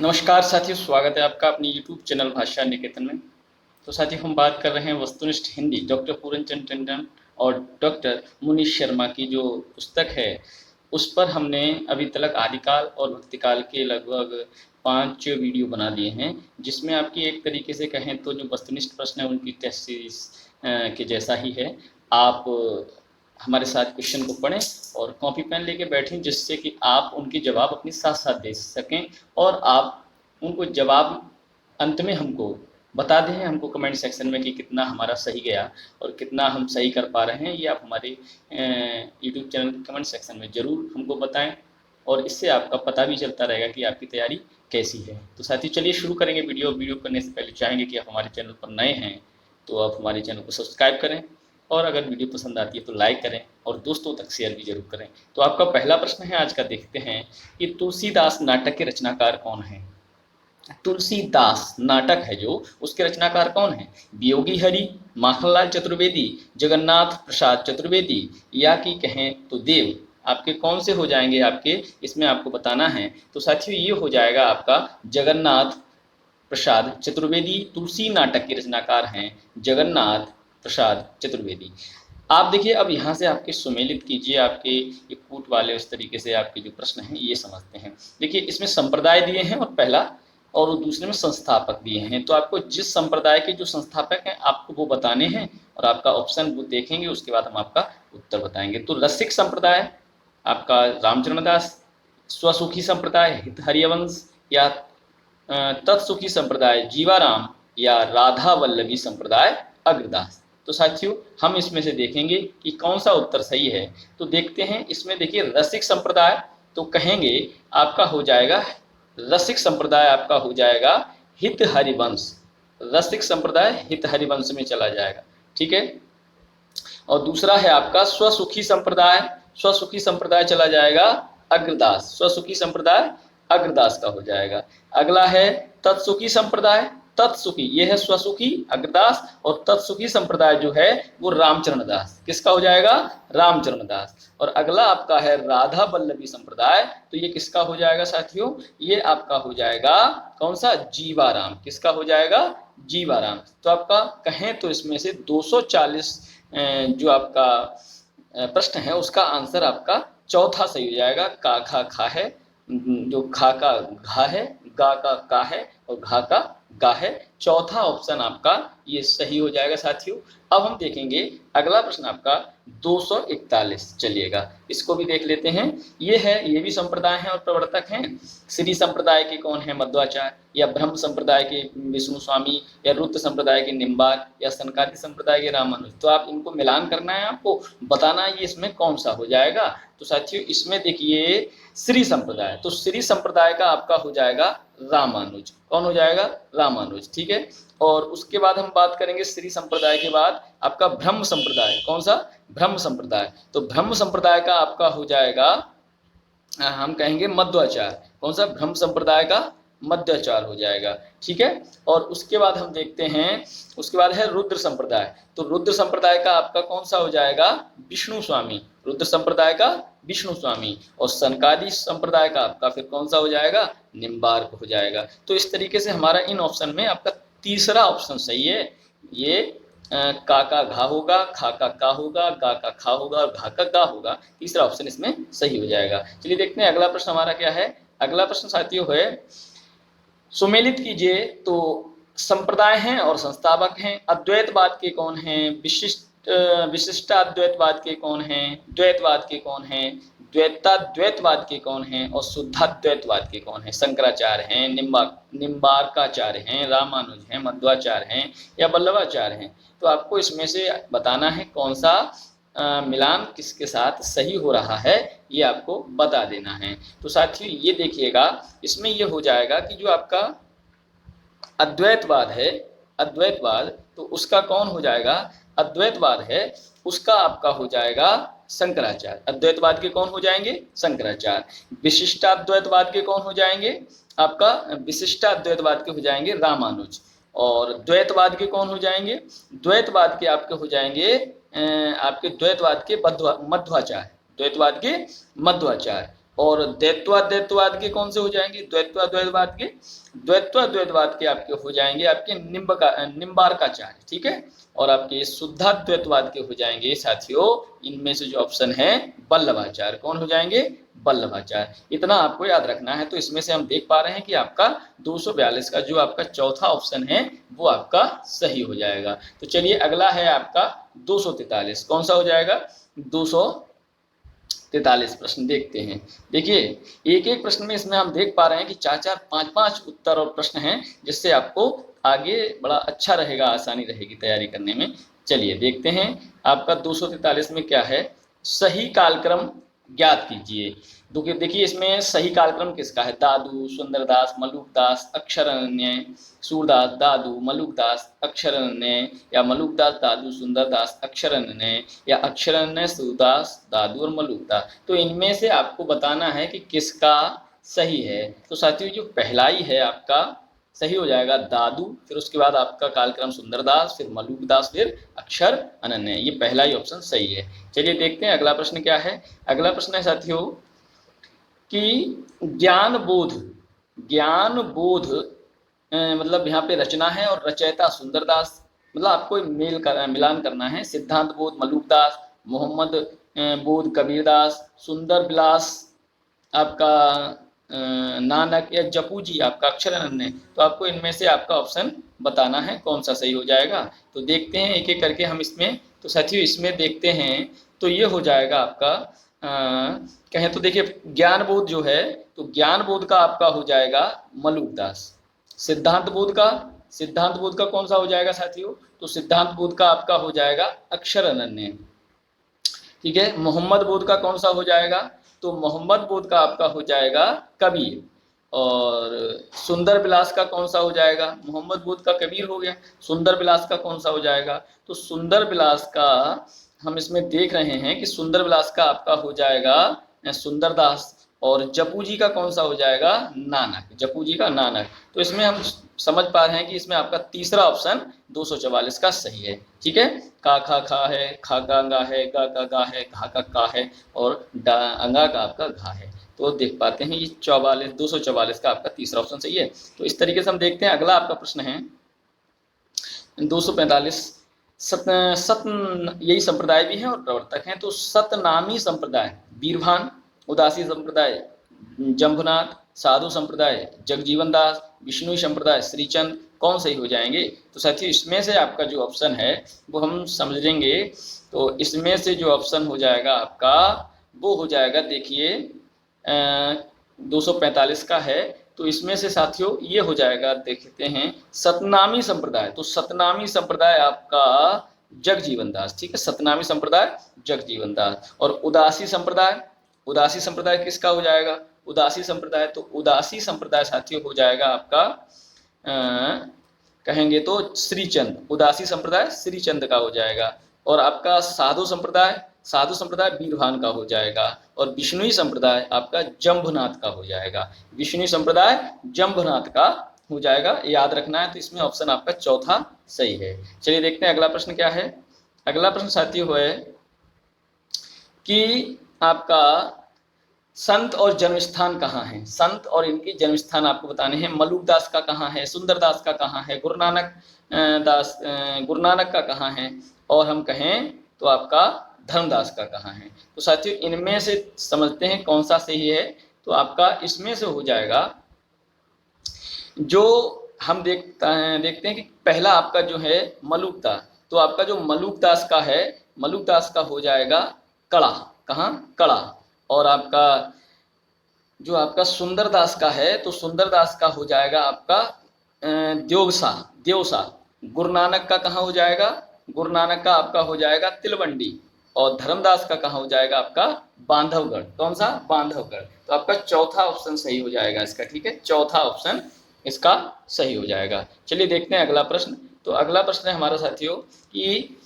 नमस्कार साथियों, स्वागत है आपका अपनी यूट्यूब चैनल भाषा निकेतन में। तो साथियों, हम बात कर रहे हैं वस्तुनिष्ठ हिंदी, डॉक्टर पूरनचंद टंडन और डॉक्टर मुनीश शर्मा की जो पुस्तक है, उस पर हमने अभी तक आदिकाल और भक्तिकाल के लगभग 5 वीडियो बना लिए हैं, जिसमें आपकी एक तरीके से कहें तो जो वस्तुनिष्ठ प्रश्न है उनकी टेस्ट सीरीज के जैसा ही है। आप हमारे साथ क्वेश्चन को पढ़ें और कॉपी पेन लेके बैठें, जिससे कि आप उनके जवाब अपने साथ साथ दे सकें और आप उनको जवाब अंत में हमको बता दें, हमको कमेंट सेक्शन में कि कितना हमारा सही गया और कितना हम सही कर पा रहे हैं। ये आप हमारे यूट्यूब चैनल के कमेंट सेक्शन में ज़रूर हमको बताएं और इससे आपका पता भी चलता रहेगा कि आपकी तैयारी कैसी है। तो साथियों, चलिए शुरू करेंगे। वीडियो करने से पहले चाहेंगे कि आप हमारे चैनल पर नए हैं तो आप हमारे चैनल को सब्सक्राइब करें और अगर वीडियो पसंद आती है तो लाइक करें और दोस्तों तक शेयर भी जरूर करें। तो आपका पहला प्रश्न है आज का, देखते हैं कि तुलसीदास नाटक के रचनाकार कौन है। तुलसीदास नाटक है जो, उसके रचनाकार कौन है। वियोगी हरि, माखनलाल चतुर्वेदी, जगन्नाथ प्रसाद चतुर्वेदी, या कि कहें तो देव। आपके कौन से हो जाएंगे, आपके इसमें आपको बताना है। तो साथियों, ये हो जाएगा आपका जगन्नाथ प्रसाद चतुर्वेदी। तुलसी नाटक के रचनाकार हैं जगन्नाथ प्रसाद चतुर्वेदी। आप देखिए, अब यहाँ से आपके सुमेलित कीजिए, आपके ये कूट वाले उस तरीके से आपके जो प्रश्न हैं ये समझते हैं। देखिए, इसमें संप्रदाय दिए हैं और पहला, और दूसरे में संस्थापक दिए हैं। तो आपको जिस संप्रदाय के जो संस्थापक हैं आपको वो बताने हैं और आपका ऑप्शन वो देखेंगे, उसके बाद हम आपका उत्तर बताएंगे। तो रसिक संप्रदाय आपका रामचरण दास, स्वसुखी संप्रदाय हित हरिवंश, या तत्सुखी संप्रदाय जीवाराम, या राधा वल्लभी संप्रदाय अग्रदास। तो साथियों, हम इसमें से देखेंगे कि कौन सा उत्तर सही है। तो देखते हैं, इसमें देखिए रसिक संप्रदाय तो कहेंगे आपका हो जाएगा, रसिक संप्रदाय आपका हो जाएगा हित हरिवंश। रसिक संप्रदाय हित हरिवंश में चला जाएगा, ठीक है। और दूसरा है आपका स्वसुखी संप्रदाय, स्वसुखी संप्रदाय चला जाएगा अग्रदास, स्वसुखी संप्रदाय अग्रदास का हो जाएगा। अगला है तत्सुखी संप्रदाय, तत्सुखी ये है स्वसुखी अग्रदास, और तत्सुखी संप्रदाय जो है वो रामचरण दास, किसका हो जाएगा, रामचरण दास। और अगला आपका है राधा वल्लभी संप्रदाय, तो ये किसका हो जाएगा साथियों, ये आपका हो जाएगा कौन सा, जीवाराम, किसका हो जाएगा, जीवाराम। तो आपका कहें तो इसमें से 240 जो आपका प्रश्न है उसका आंसर आपका चौथा सही हो जाएगा। का खा खा है, जो खा का घा है, गा का का है और घा का गा है। चौथा ऑप्शन आपका ये सही हो जाएगा साथियों। अब हम देखेंगे अगला प्रश्न आपका 241, चलिएगा इसको भी देख लेते हैं। ये है, ये भी संप्रदाय हैं और प्रवर्तक हैं। श्री संप्रदाय के कौन है, मध्वाचार्य, या ब्रह्म संप्रदाय के विष्णु स्वामी, या रुद्र संप्रदाय के निम्बार, या सनकादि संप्रदाय के रामानुज। तो आप इनको मिलान करना है, आपको बताना है ये इसमें कौन सा हो जाएगा। तो साथियों, इसमें देखिए श्री संप्रदाय, तो श्री संप्रदाय का आपका हो जाएगा रामानुज। कौन हो जाएगा, रामानुज, ठीक है। और उसके बाद हम बात करेंगे श्री संप्रदाय के बाद आपका ब्रह्म संप्रदाय, कौन सा, ब्रह्म संप्रदाय। तो ब्रह्म संप्रदाय का आपका हो जाएगा, हम कहेंगे मध्वाचार्य, कौन सा, ब्रह्म संप्रदाय का मध्वाचार्य हो जाएगा, ठीक है। और उसके बाद हम देखते हैं, उसके बाद है रुद्र संप्रदाय। तो रुद्र संप्रदाय का आपका कौन सा हो जाएगा, विष्णु स्वामी, रुद्र संप्रदाय का विष्णु स्वामी। और सनकादि संप्रदाय का आपका फिर कौन सा हो जाएगा, निम्बार्क हो जाएगा। तो इस तरीके से हमारा इन ऑप्शन में आपका तीसरा ऑप्शन सही है। ये का घा होगा, खा का होगा, गा का खा होगा और घा का गा होगा। तीसरा ऑप्शन इसमें सही हो जाएगा। चलिए देखते हैं अगला प्रश्न हमारा क्या है। अगला प्रश्न साथियों है, सुमेलित कीजिए। तो संप्रदाय हैं और संस्थापक हैं। अद्वैतवाद के कौन हैं, विशिष्टाद्वैतवाद के कौन हैं, द्वैतवाद के कौन हैं, द्वैताद्वैतवाद के कौन हैं, और शुद्धाद्वैतवाद के कौन हैं। शंकराचार्य हैं, निम्बार्काचार्य हैं, रामानुज हैं, मध्वाचार्य हैं, या वल्लभाचार्य हैं। तो आपको इसमें से बताना है कौन सा मिलान किसके साथ सही हो रहा है, ये आपको बता देना है। तो साथियों, ये देखिएगा, इसमें ये हो जाएगा कि जो आपका अद्वैतवाद है, अद्वैतवाद, तो उसका कौन हो जाएगा, अद्वैतवाद है उसका आपका हो जाएगा शंकराचार्य। अद्वैतवाद के कौन हो जाएंगे, शंकराचार्य। विशिष्टाद्वैतवाद के कौन हो जाएंगे, आपका विशिष्टाद्वैतवाद के हो जाएंगे रामानुज। और द्वैतवाद के कौन हो जाएंगे, द्वैतवाद के आपके हो जाएंगे आपके द्वैतवाद के मध्वाचार्य, द्वैतवाद के मध्वाचार्य। और द्वैत्वाद्वैतवाद के कौन से हो जाएंगे? द्वैत्वाद्वैतवाद के आपके हो जाएंगे आपके निम्बार्काचार्य, ठीक है। और आपके शुद्धाद्वैतवाद के हो जाएंगे साथियों इनमें से जो ऑप्शन है वल्लभाचार्य। कौन हो जाएंगे? वल्लभाचार्य। इतना आपको याद रखना है। तो इसमें से हम देख पा रहे हैं कि आपका 242 का जो आपका चौथा ऑप्शन है वो आपका सही हो जाएगा। तो चलिए अगला है आपका 243। कौन सा हो जाएगा? 243 प्रश्न देखते हैं। देखिए एक एक प्रश्न में इसमें हम देख पा रहे हैं कि 4-4, 5-5 उत्तर और प्रश्न हैं, जिससे आपको आगे बड़ा अच्छा रहेगा, आसानी रहेगी तैयारी करने में। चलिए देखते हैं आपका 243 में क्या है। सही कालक्रम ज्ञात कीजिए। देखिए इसमें सही कालक्रम किसका है? दादू, सुंदरदास, मलुकदास, अक्षरण्य, सूरदास, दादू, मलुकदास, अक्षरण्य, या मलुकदास, दादू, सुंदरदास, अक्षरण्य, या अक्षरण्य, सूरदास, दादू और मलुकदास। तो इनमें से आपको बताना है कि किसका सही है। तो साथियों जो पहला ही है आपका सही हो जाएगा दादू, फिर उसके बाद आपका कालक्रम सुंदरदास, फिर मलुकदास, फिर अक्षर अनन्य। ये पहला ही ऑप्शन सही है। चलिए देखते हैं अगला प्रश्न क्या है। अगला प्रश्न है साथियों कि ज्ञान बोध मतलब यहाँ पे रचना है और रचयिता सुंदरदास, मतलब आपको मिलान करना है। सिद्धांत बोध मलुकदास, मोहम्मद बोध कबीरदास, सुंदर बिलास आपका नानक, या जपू जी आपका अक्षर अनन्य। तो आपको इनमें से आपका ऑप्शन बताना है कौन सा सही हो जाएगा। तो देखते हैं एक एक करके हम इसमें। तो साथियों इसमें देखते हैं तो ये हो जाएगा आपका कहें तो देखिए ज्ञान बोध जो है, तो ज्ञान बोध का आपका हो जाएगा मलुकदास। सिद्धांत बोध का कौन सा हो जाएगा साथियों? तो सिद्धांत बोध का आपका हो जाएगा अक्षर अनन्य, ठीक है। मोहम्मद बोध का कौन सा हो जाएगा? तो मोहम्मद बोध का आपका हो जाएगा कबीर। और सुंदर बिलास का कौन सा हो जाएगा? मोहम्मद बोध का कबीर हो गया। सुंदर बिलास का कौन सा हो जाएगा? तो सुंदर बिलास का हम इसमें देख रहे हैं कि सुंदर बिलास का आपका हो जाएगा सुंदरदास। और जपू जी का कौन सा हो जाएगा? नानक, जपू जी का नानक। तो इसमें हम समझ पा रहे हैं कि इसमें आपका तीसरा ऑप्शन 244 का सही है, ठीक है। का खा खा है, खा का अंगा है, गा का गा है, घा का का है, और डा अंगा का आपका घा है। तो देख पाते हैं ये 244 का आपका तीसरा ऑप्शन सही है। तो इस तरीके से हम देखते हैं अगला आपका प्रश्न है 245। यही संप्रदाय भी हैं और प्रवर्तक हैं। तो सतनामी संप्रदाय बीरभान, उदासी संप्रदाय जम्भनाथ, साधु संप्रदाय जगजीवन दास, विष्णु संप्रदाय श्रीचंद, कौन सही हो जाएंगे? तो साथियों इसमें से आपका जो ऑप्शन है वो हम समझेंगे। तो इसमें से जो ऑप्शन हो जाएगा आपका वो हो जाएगा, देखिए 245 का है। तो इसमें से साथियों ये हो जाएगा, देखते हैं सतनामी संप्रदाय। तो सतनामी संप्रदाय आपका जगजीवन दास, ठीक है। सतनामी संप्रदाय जगजीवन दास। और उदासी संप्रदाय किसका हो जाएगा? उदासी संप्रदाय, तो उदासी संप्रदाय साथियों हो जाएगा आपका कहेंगे तो श्रीचंद। उदासी संप्रदाय श्रीचंद का हो जाएगा। और आपका साधु संप्रदाय बीरभान का हो जाएगा। और विष्णुई संप्रदाय आपका जम्भनाथ का हो जाएगा। विष्णु संप्रदाय जम्भनाथ का हो जाएगा, याद रखना है। तो इसमें ऑप्शन आपका चौथा सही है। चलिए देखते हैं अगला प्रश्न क्या है। अगला प्रश्न साथियों है कि आपका संत और जन्मस्थान कहाँ है? संत और इनकी जन्मस्थान आपको बताने हैं। मलुकदास का कहाँ है? सुंदरदास का कहाँ है? गुरु नानक का कहाँ है? और हम कहें तो आपका धर्मदास का कहाँ है? तो साथियों इनमें से समझते हैं कौन सा सही है। तो आपका इसमें से हो जाएगा जो हम देखते हैं कि पहला आपका जो है मलुकदास। तो आपका जो मलुकदास का है, मलुकदास का हो जाएगा कड़ा, कहाँ? कड़ा। और आपका जो आपका सुंदरदास का है, तो सुंदरदास का हो जाएगा आपका देवसा। गुरु नानक का कहाँ हो जाएगा? गुरु नानक का आपका हो जाएगा तिलवंडी। और धर्मदास का कहाँ हो जाएगा? आपका बांधवगढ़। कौन सा? बांधवगढ़। तो आपका चौथा ऑप्शन सही हो जाएगा इसका, ठीक है। चौथा ऑप्शन इसका सही हो जाएगा। चलिए देखते हैं अगला प्रश्न। तो अगला प्रश्न है हमारा साथियों कि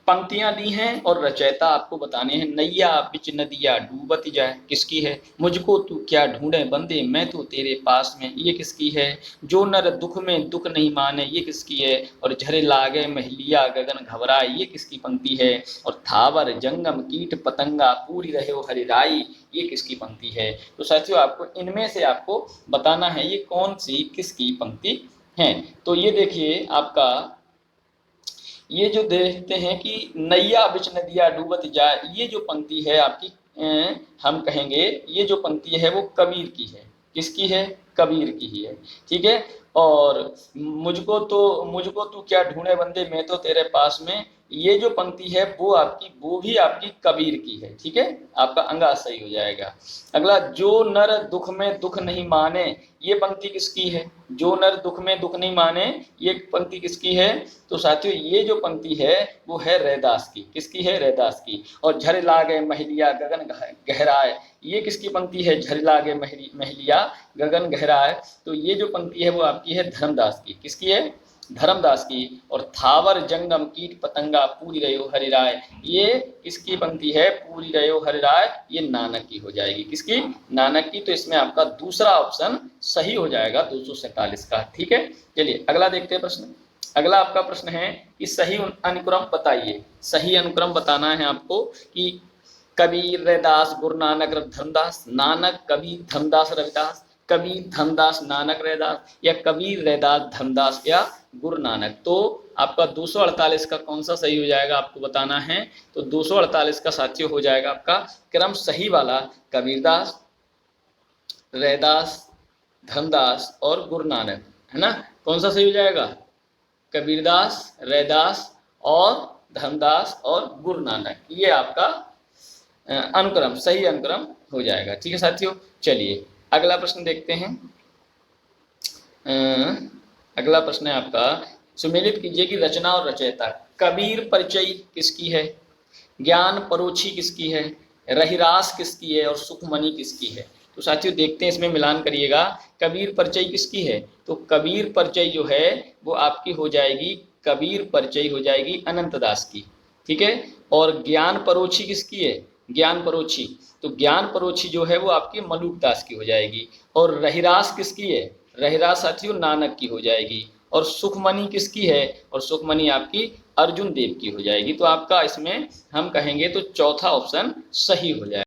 पंक्तियां दी हैं और रचयिता आपको बताने हैं। नैया बिच नदिया डूबत जाए, किसकी है? मुझको तू क्या ढूंढे बंदे, मैं तो तेरे पास में, ये किसकी है? जो नर दुख में दुख नहीं माने, ये किसकी है? और झरे लागे महलिया गगन घबराए, ये किसकी पंक्ति है? और थावर जंगम कीट पतंगा पूरी रहे हो हरिराई, ये किसकी पंक्ति है? तो साथियों आपको इनमें से आपको बताना है ये कौन सी किसकी पंक्ति है। तो ये देखिए आपका, ये जो देखते हैं कि नैया बिच नदिया डूबत जाए, ये जो पंक्ति है आपकी हम कहेंगे ये जो पंक्ति है वो कबीर की है। किसकी है? कबीर की ही है। ठीक है। और मुझको तू क्या ढूंढे बंदे, मैं तो तेरे पास में, ये जो पंक्ति है वो भी आपकी कबीर की है। ठीक है, आपका अंगा सही हो जाएगा। अगला, जो नर दुख में दुख नहीं माने, ये पंक्ति किसकी है? जो नर दुख में दुख नहीं माने, ये पंक्ति किसकी है? तो साथियों ये जो पंक्ति है वो है रैदास की। किसकी है? रैदास की। और झर लागे महलिया गगन गहराए, ये किसकी पंक्ति है? झर लागे महलिया गगन गहराए, तो ये जो पंक्ति है वो आपकी है धर्मदास की। किसकी है? धर्मदास की। और थावर जंगम कीट पतंगा पूरी रहे हो हरिराय, ये किसकी पंक्ति है? पूरी रहे हो हरिराय, ये नानक की हो जाएगी। किसकी? नानक की। तो इसमें आपका दूसरा ऑप्शन सही हो जाएगा 247 का। ठीक है, चलिए अगला देखते हैं प्रश्न। अगला आपका प्रश्न है कि सही अनुक्रम बताइए। सही अनुक्रम बताना है आपको कि कबीर रैदास गुरु नानक धर्मदास, नानक कबीर धर्मदास रविदास, कबीर धर्मदास नानक रैदास, या कबीर रैदास धर्मदास या गुरु नानक। तो आपका 248 का कौन सा सही हो जाएगा आपको बताना है। तो 248 का साथियों हो जाएगा आपका क्रम सही वाला कबीरदास, रैदास, धर्मदास और गुरु नानक, है ना। कौन सा सही हो जाएगा? कबीरदास, रैदास और धर्मदास और गुरु नानक, ये आपका अनुक्रम, सही अनुक्रम हो जाएगा। ठीक है साथियों, चलिए अगला प्रश्न देखते हैं। अगला प्रश्न है आपका, सुमेलित कीजिए कि रचना और रचयिता। कबीर परिचय किसकी है? ज्ञान परोक्षी किसकी है? रहिरास किसकी है? और सुखमणि किसकी है? तो साथियों देखते हैं, इसमें मिलान करिएगा। कबीर परिचय किसकी है? तो कबीर परिचय जो है वो आपकी हो जाएगी, कबीर परिचय हो जाएगी अनंत दास की। ठीक है। और ज्ञान परोक्षी किसकी है? ज्ञान परोक्षी, तो ज्ञान परोक्षी जो है वो आपकी मलूक दास की हो जाएगी। और रहिरास किसकी है? रहिरास साथियों नानक की हो जाएगी। और सुखमणि किसकी है? और सुखमणि आपकी अर्जुन देव की हो जाएगी। तो आपका इसमें हम कहेंगे तो चौथा ऑप्शन सही हो जाएगा।